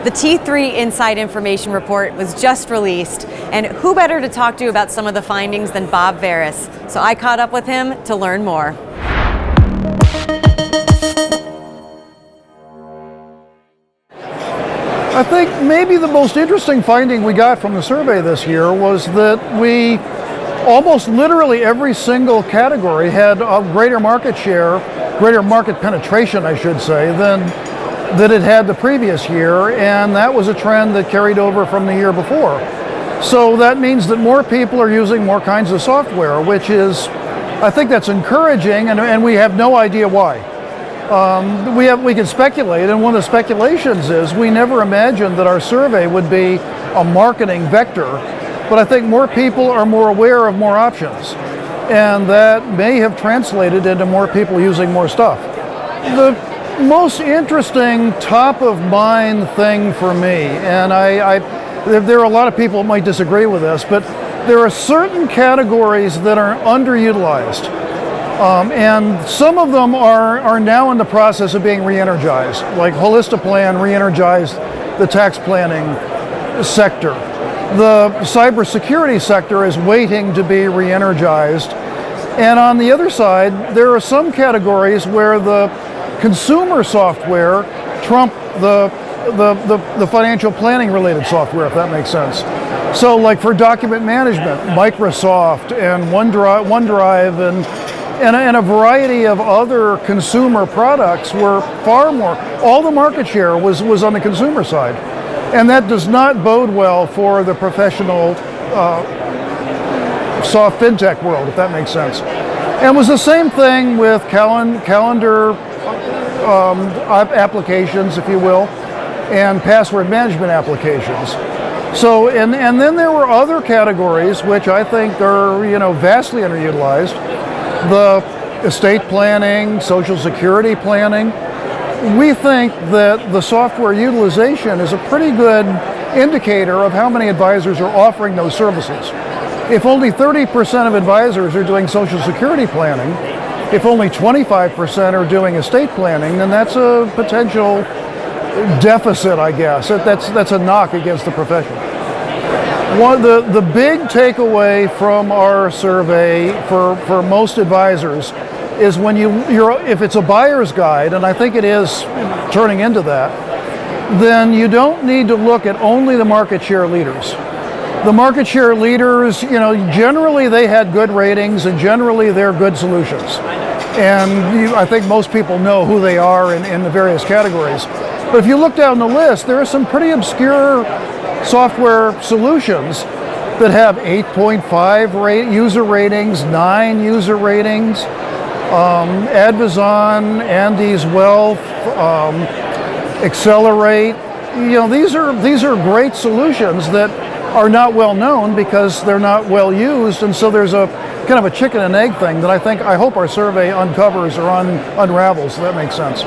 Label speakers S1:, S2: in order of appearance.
S1: The T3 Inside Information Report was just released, and who better to talk to about some of the findings than Bob Veres? So I caught up with him to learn more.
S2: I think maybe the most interesting finding we got from the survey this year was that we almost literally every single category had a greater market share, greater market penetration, I should say, than it had the previous year, and that was a trend that carried over from the year before. So that means that more people are using more kinds of software, which is, I think that's encouraging, and we have no idea why. We can speculate, and one of the speculations is we never imagined that our survey would be a marketing vector, but I think more people are more aware of more options, and that may have translated into more people using more stuff. The most interesting top of mind thing for me, and there are a lot of people who might disagree with this, but there are certain categories that are underutilized. And some of them are now in the process of being re-energized, like Holistiplan re-energized the tax planning sector. The cybersecurity sector is waiting to be re-energized. And on the other side, there are some categories where the consumer software trump the financial planning related software, if that makes sense. So like for document management, Microsoft and OneDrive and a variety of other consumer products were far more, all the market share was on the consumer side. And that does not bode well for the professional soft fintech world, if that makes sense. And it was the same thing with calendar applications, if you will, and password management applications. So, and then there were other categories which I think are, vastly underutilized. The estate planning, social security planning. We think that the software utilization is a pretty good indicator of how many advisors are offering those services. If only 30% of advisors are doing social security planning, if only 25% are doing estate planning, then that's a potential deficit, I guess. That's a knock against the profession. One of the big takeaway from our survey for most advisors is when if it's a buyer's guide, and I think it is turning into that, then you don't need to look at only the market share leaders. The market share leaders, generally they had good ratings and generally they're good solutions. And I think most people know who they are in the various categories. But if you look down the list, there are some pretty obscure software solutions that have 8.5 user ratings, 9 user ratings. Advizon, Andy's Wealth, Accelerate. These are great solutions that are not well known because they're not well used, and so there's a kind of a chicken and egg thing that I hope our survey uncovers or unravels. So that makes sense.